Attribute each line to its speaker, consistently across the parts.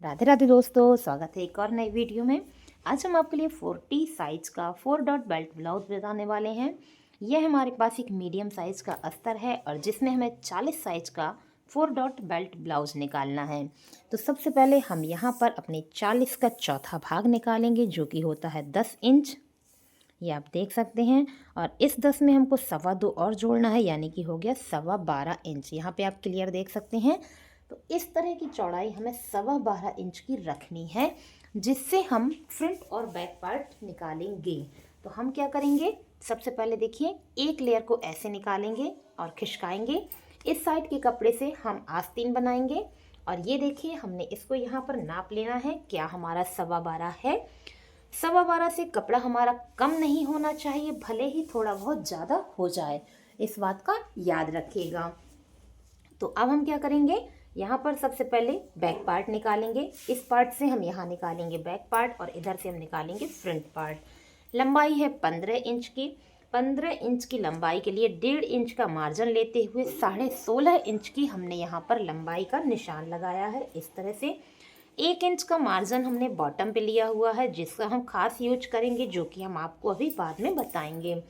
Speaker 1: राधे राधे दोस्तों, स्वागत है एक और नई वीडियो में। आज हम आपके लिए 40 साइज़ का 4 डॉट बेल्ट ब्लाउज बताने वाले हैं। यह हमारे पास एक मीडियम साइज़ का अस्तर है और जिसमें हमें 40 साइज़ का 4 डॉट बेल्ट ब्लाउज निकालना है। तो सबसे पहले हम यहाँ पर अपने 40 का चौथा भाग निकालेंगे जो कि होता है 10 इंच। ये आप देख सकते हैं। और इस 10 में हमको 2.25 और जोड़ना है, यानी कि हो गया 12.25 इंच। यहाँ पे आप क्लियर देख सकते हैं। तो इस तरह की चौड़ाई हमें 12.25 इंच की रखनी है, जिससे हम फ्रंट और बैक पार्ट निकालेंगे। तो हम क्या करेंगे, सबसे पहले देखिए एक लेयर को ऐसे निकालेंगे और खिसकाएंगे। इस साइड के कपड़े से हम आस्तीन बनाएंगे और ये देखिए हमने इसको यहाँ पर नाप लेना है। क्या हमारा 12.25 है। 12.25 से कपड़ा हमारा कम नहीं होना चाहिए, भले ही थोड़ा बहुत ज़्यादा हो जाए, इस बात का याद रखिएगा। तो अब हम क्या करेंगे, यहाँ पर सबसे पहले बैक पार्ट निकालेंगे। इस पार्ट से हम यहाँ निकालेंगे बैक पार्ट और इधर से हम निकालेंगे फ्रंट पार्ट। लंबाई है 15 इंच की। 15 इंच की लंबाई के लिए 1.5 इंच का मार्जिन लेते हुए 16.5 इंच की हमने यहाँ पर लंबाई का निशान लगाया है। इस तरह से 1 इंच का मार्जिन हमने बॉटम पे लिया हुआ है, जिसका हम खास यूज करेंगे, जो कि हम आपको अभी बाद में बताएंगे।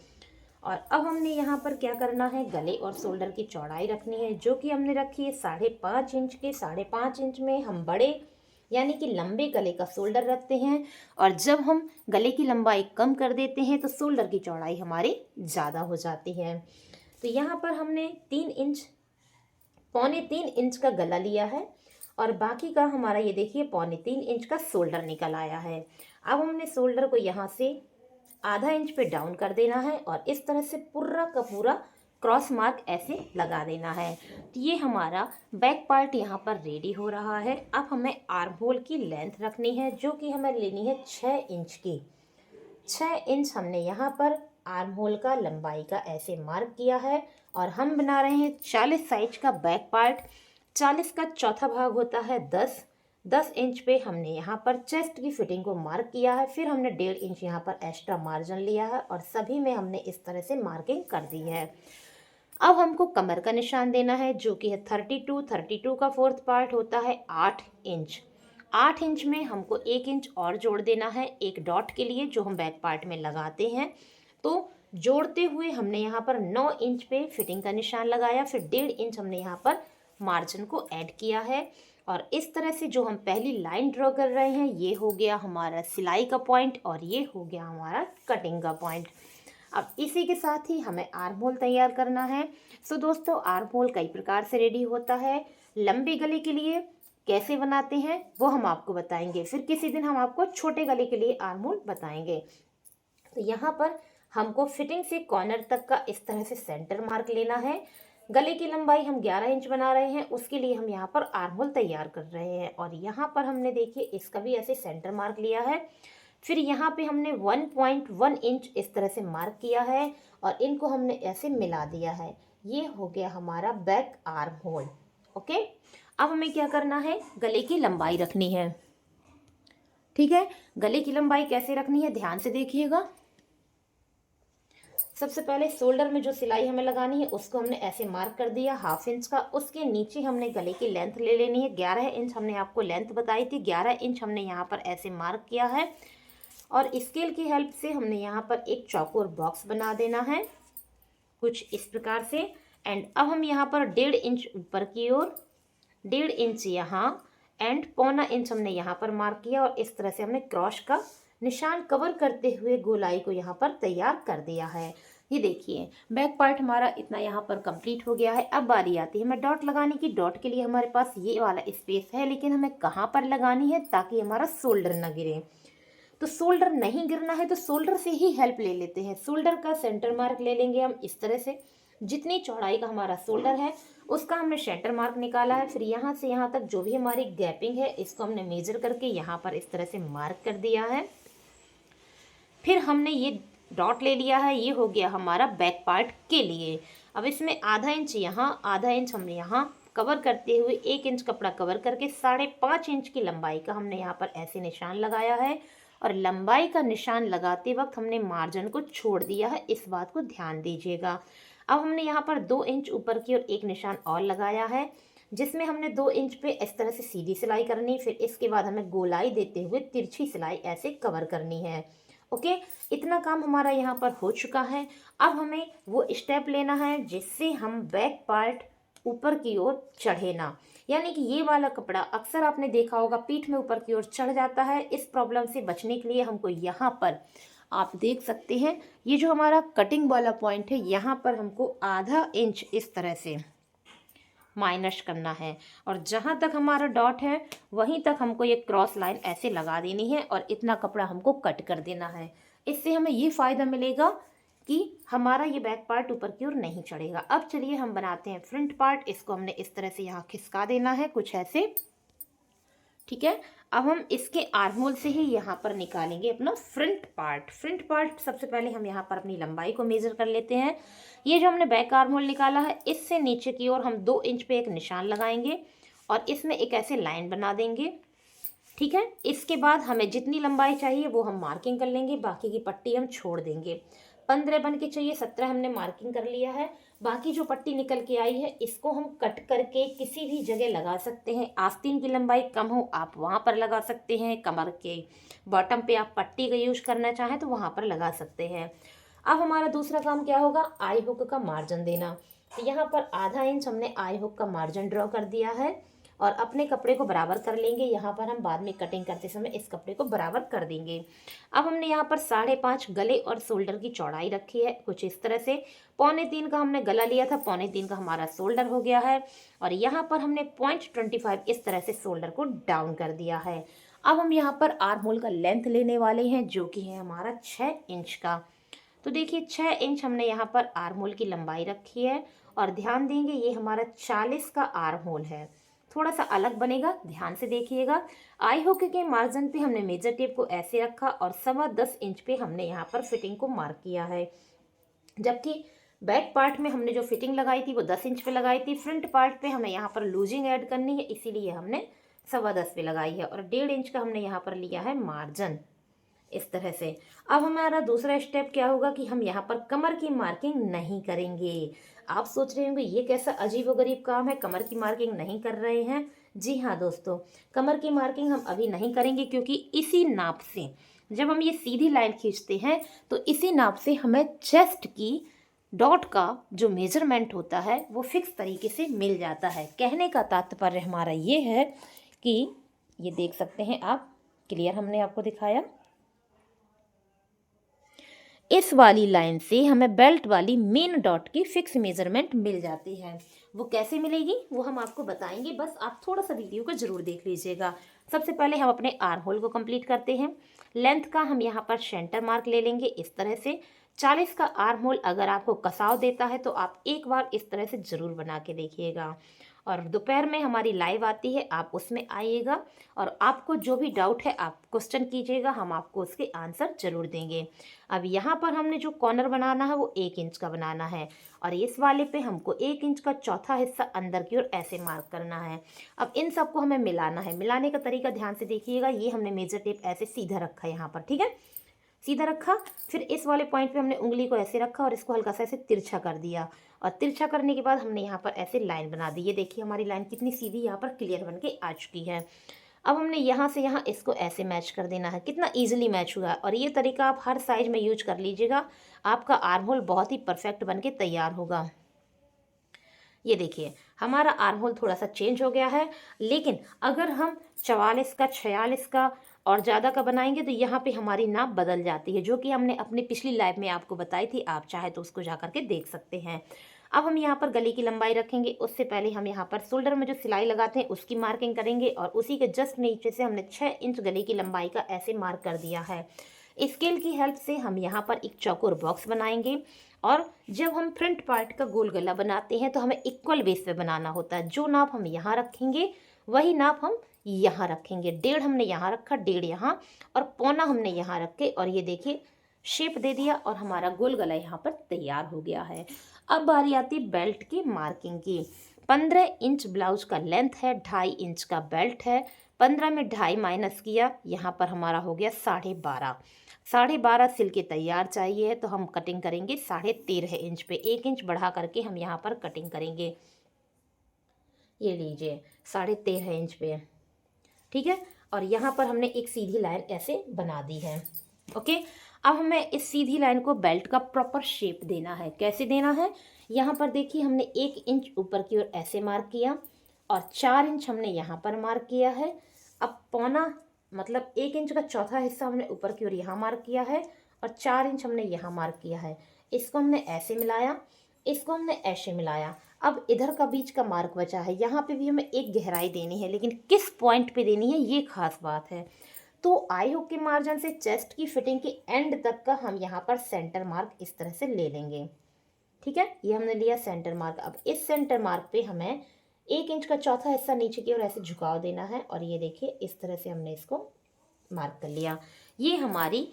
Speaker 1: और अब हमने यहाँ पर क्या करना है, गले और शोल्डर की चौड़ाई रखनी है, जो कि हमने रखी है 5.5 इंच के। 5.5 इंच में हम बड़े यानी कि लंबे गले का शोल्डर रखते हैं, और जब हम गले की लंबाई कम कर देते हैं तो शोल्डर की चौड़ाई हमारी ज़्यादा हो जाती है। तो यहाँ पर हमने 3 इंच, 3.25 इंच का गला लिया है और बाकी का हमारा ये देखिए 3.25 इंच का शोल्डर निकल आया है। अब हमने शोल्डर को यहाँ से आधा इंच पे डाउन कर देना है और इस तरह से पूरा का पूरा क्रॉस मार्क ऐसे लगा देना है। तो ये हमारा बैक पार्ट यहाँ पर रेडी हो रहा है। अब हमें आर्म होल की लेंथ रखनी है, जो कि हमें लेनी है 6 इंच की। 6 इंच हमने यहाँ पर आर्म होल का लंबाई का ऐसे मार्क किया है और हम बना रहे हैं 40 साइज का बैक पार्ट। 40 का चौथा भाग होता है 10। 10 इंच पे हमने यहाँ पर चेस्ट की फिटिंग को मार्क किया है, फिर हमने 1.5 इंच यहाँ पर एक्स्ट्रा मार्जिन लिया है और सभी में हमने इस तरह से मार्किंग कर दी है। अब हमको कमर का निशान देना है, जो कि है 32 का फोर्थ पार्ट होता है 8 इंच। 8 इंच में हमको 1 इंच और जोड़ देना है एक डॉट के लिए, जो हम बैक पार्ट में लगाते हैं। तो जोड़ते हुए हमने यहाँ पर 9 इंच पे फिटिंग का निशान लगाया, फिर 1.5 इंच हमने यहाँ पर मार्जिन को ऐड किया है। और इस तरह से जो हम पहली लाइन ड्रॉ कर रहे हैं, ये हो गया हमारा सिलाई का पॉइंट और ये हो गया हमारा कटिंग का पॉइंट। अब इसी के साथ ही हमें आर्म होल तैयार करना है। सो दोस्तों, आर्म होल कई प्रकार से रेडी होता है। लंबे गले के लिए कैसे बनाते हैं वो हम आपको बताएंगे, फिर किसी दिन हम आपको छोटे गले के लिए आर्म होल बताएंगे। तो यहाँ पर हमको फिटिंग से कॉर्नर तक का इस तरह से सेंटर मार्क लेना है। गले की लंबाई हम 11 इंच बना रहे हैं, उसके लिए हम यहाँ पर आर्म होल तैयार कर रहे हैं। और यहाँ पर हमने देखिए इसका भी ऐसे सेंटर मार्क लिया है। फिर यहाँ पे हमने 1.1 इंच इस तरह से मार्क किया है और इनको हमने ऐसे मिला दिया है। ये हो गया हमारा बैक आर्म होल। ओके, अब हमें क्या करना है, गले की लंबाई रखनी है। ठीक है, गले की लंबाई कैसे रखनी है ध्यान से देखिएगा। सबसे पहले शोल्डर में जो सिलाई हमें लगानी है उसको हमने ऐसे मार्क कर दिया 1/2 इंच का। उसके नीचे हमने गले की लेंथ ले लेनी है। 11 इंच हमने आपको लेंथ बताई थी, 11 इंच हमने यहाँ पर ऐसे मार्क किया है और स्केल की हेल्प से हमने यहाँ पर एक चौकोर बॉक्स बना देना है कुछ इस प्रकार से। एंड अब हम यहाँ पर 1.5 इंच ऊपर की ओर, 1.5 इंच यहाँ एंड 1.25 इंच हमने यहाँ पर मार्क किया और इस तरह से हमने क्रॉस का निशान कवर करते हुए गोलाई को यहाँ पर तैयार कर दिया है। ये देखिए बैक पार्ट हमारा इतना यहाँ पर कंप्लीट हो गया है। अब बारी आती है हमें डॉट लगाने की। डॉट के लिए हमारे पास ये वाला स्पेस है, लेकिन हमें कहाँ पर लगानी है ताकि हमारा शोल्डर ना गिरे। तो शोल्डर नहीं गिरना है तो शोल्डर से ही हेल्प ले लेते हैं। शोल्डर का सेंटर मार्क ले लेंगे हम इस तरह से। जितनी चौड़ाई का हमारा शोल्डर है उसका हमने सेंटर मार्क निकाला है। फिर यहाँ से यहाँ तक जो भी हमारी गैपिंग है इसको हमने मेजर करके यहाँ पर इस तरह से मार्क कर दिया है। फिर हमने ये डॉट ले लिया है, ये हो गया हमारा बैक पार्ट के लिए। अब इसमें आधा इंच यहाँ, आधा इंच हमने यहाँ कवर करते हुए 1 इंच कपड़ा कवर करके 5.5 इंच की लंबाई का हमने यहाँ पर ऐसे निशान लगाया है। और लंबाई का निशान लगाते वक्त हमने मार्जिन को छोड़ दिया है, इस बात को ध्यान दीजिएगा। अब हमने यहाँ पर 2 इंच ऊपर की ओर एक निशान और लगाया है। जिसमें हमने 2 इंच पे इस तरह से सीधी सिलाई करनी, फिर इसके बाद हमें गोलाई देते हुए तिरछी सिलाई ऐसे कवर करनी है। ओके, इतना काम हमारा यहाँ पर हो चुका है। अब हमें वो स्टेप लेना है जिससे हम बैक पार्ट ऊपर की ओर चढ़े ना, यानी कि ये वाला कपड़ा अक्सर आपने देखा होगा पीठ में ऊपर की ओर चढ़ जाता है। इस प्रॉब्लम से बचने के लिए हमको यहाँ पर आप देख सकते हैं, ये जो हमारा कटिंग वाला पॉइंट है यहाँ पर हमको आधा इंच इस तरह से माइनस करना है, और जहाँ तक हमारा डॉट है वहीं तक हमको ये क्रॉस लाइन ऐसे लगा देनी है और इतना कपड़ा हमको कट कर देना है। इससे हमें ये फ़ायदा मिलेगा कि हमारा ये बैक पार्ट ऊपर की ओर नहीं चढ़ेगा। अब चलिए हम बनाते हैं फ्रंट पार्ट। इसको हमने इस तरह से यहाँ खिसका देना है कुछ ऐसे, ठीक है। अब हम इसके आर्महोल से ही यहाँ पर निकालेंगे अपना फ्रंट पार्ट। फ्रंट पार्ट सबसे पहले हम यहाँ पर अपनी लंबाई को मेज़र कर लेते हैं। ये जो हमने बैक आर्महोल निकाला है इससे नीचे की ओर हम 2 इंच पे एक निशान लगाएंगे और इसमें एक ऐसे लाइन बना देंगे, ठीक है। इसके बाद हमें जितनी लंबाई चाहिए वो हम मार्किंग कर लेंगे, बाकी की पट्टी हम छोड़ देंगे। 15 बन के चाहिए, 17 हमने मार्किंग कर लिया है। बाकी जो पट्टी निकल के आई है इसको हम कट करके किसी भी जगह लगा सकते हैं। आस्तीन की लंबाई कम हो आप वहाँ पर लगा सकते हैं, कमर के बॉटम पे आप पट्टी का यूज करना चाहें तो वहाँ पर लगा सकते हैं। अब हमारा दूसरा काम क्या होगा, आई हुक का मार्जिन देना। तो यहाँ पर आधा इंच हमने आई हुक का मार्जिन ड्रॉ कर दिया है और अपने कपड़े को बराबर कर लेंगे। यहाँ पर हम बाद में कटिंग करते समय इस कपड़े को बराबर कर देंगे। अब हमने यहाँ पर 5.5 गले और शोल्डर की चौड़ाई रखी है कुछ इस तरह से। 2.25 का हमने गला लिया था, 2.25 का हमारा शोल्डर हो गया है और यहाँ पर हमने 0.25 इस तरह से शोल्डर को डाउन कर दिया है। अब हम यहाँ पर आर्म होल का लेंथ लेने वाले हैं जो कि है हमारा 6 इंच का। तो देखिए 6 इंच हमने यहाँ पर आर्म होल की लंबाई रखी है और ध्यान देंगे ये हमारा 40 का आर्म होल है, थोड़ा सा अलग बनेगा, ध्यान से देखिएगा। आई हुक के मार्जिन पे हमने मेजर टेप को ऐसे रखा और 10.25 इंच पे हमने यहाँ पर फिटिंग को मार्क किया है, जबकि बैक पार्ट में हमने जो फिटिंग लगाई थी वो 10 इंच पे लगाई थी। फ्रंट पार्ट पे हमें यहाँ पर लूजिंग ऐड करनी है इसीलिए हमने 10.25 पे लगाई है और 1.5 इंच का हमने यहाँ पर लिया है मार्जिन इस तरह से। अब हमारा दूसरा स्टेप क्या होगा कि हम यहाँ पर कमर की मार्किंग नहीं करेंगे। आप सोच रहे होंगे ये कैसा अजीबोगरीब काम है, कमर की मार्किंग नहीं कर रहे हैं। जी हाँ दोस्तों, कमर की मार्किंग हम अभी नहीं करेंगे क्योंकि इसी नाप से जब हम ये सीधी लाइन खींचते हैं तो इसी नाप से हमें चेस्ट की डॉट का जो मेजरमेंट होता है वो फिक्स तरीके से मिल जाता है। कहने का तात्पर्य हमारा ये है कि ये देख सकते हैं आप, क्लियर हमने आपको दिखाया। इस वाली लाइन से हमें बेल्ट वाली मेन डॉट की फिक्स मेजरमेंट मिल जाती है। वो कैसे मिलेगी वो हम आपको बताएंगे, बस आप थोड़ा सा वीडियो को जरूर देख लीजिएगा। सबसे पहले हम अपने आर्म होल को कंप्लीट करते हैं। लेंथ का हम यहाँ पर सेंटर मार्क ले लेंगे इस तरह से। 40 का आर्म होल अगर आपको कसाव देता है तो आप एक बार इस तरह से ज़रूर बना के देखिएगा। और दोपहर में हमारी लाइव आती है, आप उसमें आइएगा और आपको जो भी डाउट है आप क्वेश्चन कीजिएगा, हम आपको उसके आंसर जरूर देंगे। अब यहाँ पर हमने जो कॉर्नर बनाना है वो 1 इंच का बनाना है और इस वाले पे हमको 1 इंच का चौथा हिस्सा अंदर की ओर ऐसे मार्क करना है। अब इन सबको हमें मिलाना है। मिलाने का तरीका ध्यान से देखिएगा। ये हमने मेजर टेप ऐसे सीधा रखा है यहाँ पर, ठीक है, सीधा रखा। फिर इस वाले पॉइंट पे हमने उंगली को ऐसे रखा और इसको हल्का सा ऐसे तिरछा कर दिया और तिरछा करने के बाद हमने यहाँ पर ऐसे लाइन बना दी। ये देखिए हमारी लाइन कितनी सीधी यहाँ पर क्लियर बन के आ चुकी है। अब हमने यहाँ से यहाँ इसको ऐसे मैच कर देना है। कितना इजीली मैच हुआ। और ये तरीका आप हर साइज में यूज कर लीजिएगा, आपका आर्म होल बहुत ही परफेक्ट बन के तैयार होगा। ये देखिए हमारा आर्म होल थोड़ा सा चेंज हो गया है, लेकिन अगर हम 44 का 46 का और ज़्यादा का बनाएंगे तो यहाँ पे हमारी नाप बदल जाती है, जो कि हमने अपनी पिछली लाइव में आपको बताई थी। आप चाहे तो उसको जा करके देख सकते हैं। अब हम यहाँ पर गले की लंबाई रखेंगे, उससे पहले हम यहाँ पर शोल्डर में जो सिलाई लगाते हैं उसकी मार्किंग करेंगे और उसी के जस्ट नीचे से हमने 6 इंच गले की लंबाई का ऐसे मार्क कर दिया है। स्केल की हेल्प से हम यहाँ पर एक चौकोर बॉक्स बनाएंगे और जब हम फ्रंट पार्ट का गोल गला बनाते हैं तो हमें इक्वल बेस पे बनाना होता है। जो नाप हम यहाँ रखेंगे वही नाप हम यहाँ रखेंगे। 1.5 हमने यहाँ रखा, 1.5 यहाँ और 1.25 हमने यहाँ रखे और ये देखिए शेप दे दिया और हमारा गोल गला यहाँ पर तैयार हो गया है। अब बारी आती बेल्ट की मार्किंग की। 15 इंच ब्लाउज का लेंथ है, 2.5 इंच का बेल्ट है। 15 में 2.5 माइनस किया, यहाँ पर हमारा हो गया 12.5। 12.5 सिल के तैयार चाहिए तो हम कटिंग करेंगे 13.5 इंच पे। 1 इंच बढ़ा करके हम यहाँ पर कटिंग करेंगे। ये लीजिए 13.5 इंच पे, ठीक है। और यहाँ पर हमने एक सीधी लाइन ऐसे बना दी है। ओके, अब हमें इस सीधी लाइन को बेल्ट का प्रॉपर शेप देना है। कैसे देना है, यहाँ पर देखिए हमने 1 इंच ऊपर की ओर ऐसे मार्क किया और 4 इंच हमने यहाँ पर मार्क किया है। अब पौना मतलब 1 इंच का चौथा हिस्सा हमने ऊपर की ओर यहाँ मार्क किया है और 4 इंच हमने यहाँ मार्क किया है। इसको हमने ऐसे मिलाया, इसको हमने ऐसे मिलाया। अब इधर का बीच का मार्क बचा है, यहाँ पे भी हमें एक गहराई देनी है, लेकिन किस पॉइंट पे देनी है ये खास बात है। तो आई हुक के मार्जिन से चेस्ट की फिटिंग के एंड तक का हम यहाँ पर सेंटर मार्क इस तरह से ले लेंगे, ठीक है। ये हमने लिया सेंटर मार्क। अब इस सेंटर मार्क पे हमें 1 इंच का चौथा हिस्सा नीचे की ओर ऐसे झुकाव देना है और ये देखिए इस तरह से हमने इसको मार्क कर लिया। ये हमारी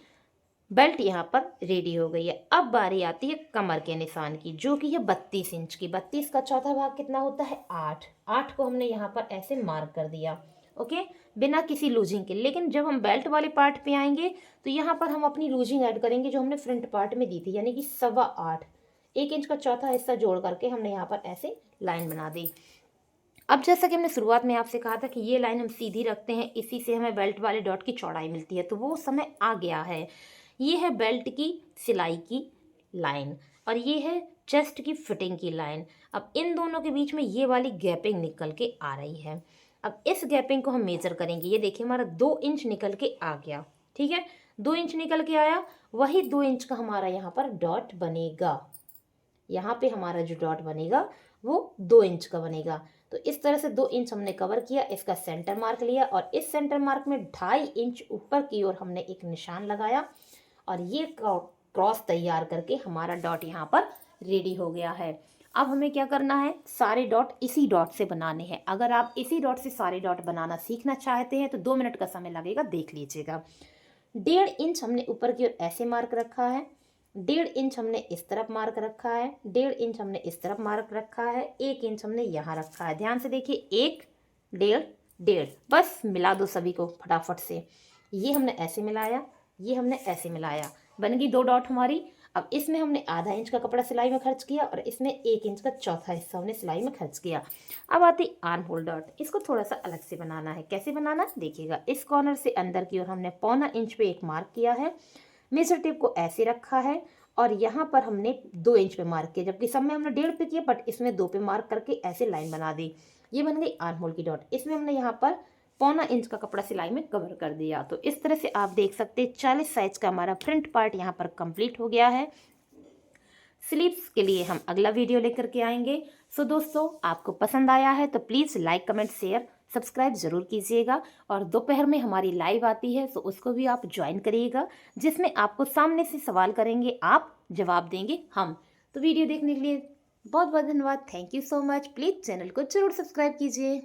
Speaker 1: बेल्ट यहाँ पर रेडी हो गई है। अब बारी आती है कमर के निशान की, जो कि है 32 इंच की। 32 का चौथा भाग कितना होता है, 8 को हमने यहाँ पर ऐसे मार्क कर दिया, ओके, बिना किसी लूजिंग के। लेकिन जब हम बेल्ट वाले पार्ट पे आएंगे तो यहाँ पर हम अपनी लूजिंग ऐड करेंगे जो हमने फ्रंट पार्ट में दी थी, यानी कि 8.25, 1 इंच का चौथा हिस्सा जोड़ करके हमने यहाँ पर ऐसे लाइन बना दी। अब जैसा कि हमने शुरुआत में आपसे कहा था कि ये लाइन हम सीधी रखते हैं, इसी से हमें बेल्ट वाले डॉट की चौड़ाई मिलती है, तो वो समय आ गया है। ये है बेल्ट की सिलाई की लाइन और ये है चेस्ट की फिटिंग की लाइन। अब इन दोनों के बीच में ये वाली गैपिंग निकल के आ रही है। अब इस गैपिंग को हम मेजर करेंगे। ये देखिए हमारा 2 इंच निकल के आ गया, ठीक है, 2 इंच निकल के आया। वही 2 इंच का हमारा यहाँ पर डॉट बनेगा। यहाँ पे हमारा जो डॉट बनेगा वो 2 इंच का बनेगा। तो इस तरह से 2 इंच हमने कवर किया, इसका सेंटर मार्क लिया और इस सेंटर मार्क में 2.5 इंच ऊपर की ओर हमने एक निशान लगाया और ये क्रॉस तैयार करके हमारा डॉट यहाँ पर रेडी हो गया है। अब हमें क्या करना है, सारे डॉट इसी डॉट से बनाने हैं। अगर आप इसी डॉट से सारे डॉट बनाना सीखना चाहते हैं तो 2 मिनट का समय लगेगा, देख लीजिएगा। 1.5 इंच हमने ऊपर की ओर ऐसे मार्क रखा है, 1.5 इंच हमने इस तरफ मार्क रखा है, 1.5 इंच हमने इस तरफ मार्क रखा है, 1 इंच हमने यहाँ रखा है। ध्यान से देखिए, 1, 1.5, 1.5, बस मिला दो सभी को फटाफट से। ये हमने ऐसे मिलाया, ये हमने ऐसे मिलाया, बन गई 2 डॉट हमारी। अब इसमें हमने आधा इंच का कपड़ा सिलाई में खर्च किया और इसमें 1 इंच का चौथा हिस्सा हमने सिलाई में खर्च किया। अब आती आर्म होल डॉट। इसको थोड़ा सा अलग से बनाना है। कैसे बनाना है देखिएगा। इस कॉर्नर से अंदर की ओर हमने 1.25 इंच पे एक मार्क किया है, मेजर टेप को ऐसे रखा है और यहाँ पर हमने 2 इंच पे मार्क किया, जबकि सब में हमने 1.5 पे किया, बट इसमें 2 पे मार्क करके ऐसे लाइन बना दी। ये बन गई आर्म होल की डॉट। इसमें हमने यहाँ पर 1.25 इंच का कपड़ा सिलाई में कवर कर दिया। तो इस तरह से आप देख सकते हैं 40 साइज का हमारा फ्रंट पार्ट यहाँ पर कंप्लीट हो गया है। स्लीव्स के लिए हम अगला वीडियो लेकर के आएंगे। सो दोस्तों, आपको पसंद आया है तो please like, comment, share, subscribe जरूर कीजिएगा। और दोपहर में हमारी लाइव आती है तो उसको भी आप ज्वाइन करिएगा, जिसमें आपको सामने से सवाल करेंगे, आप जवाब देंगे हम। तो वीडियो देखने के लिए बहुत बहुत धन्यवाद। Thank you so much. Please channel को जरूर सब्सक्राइब कीजिए।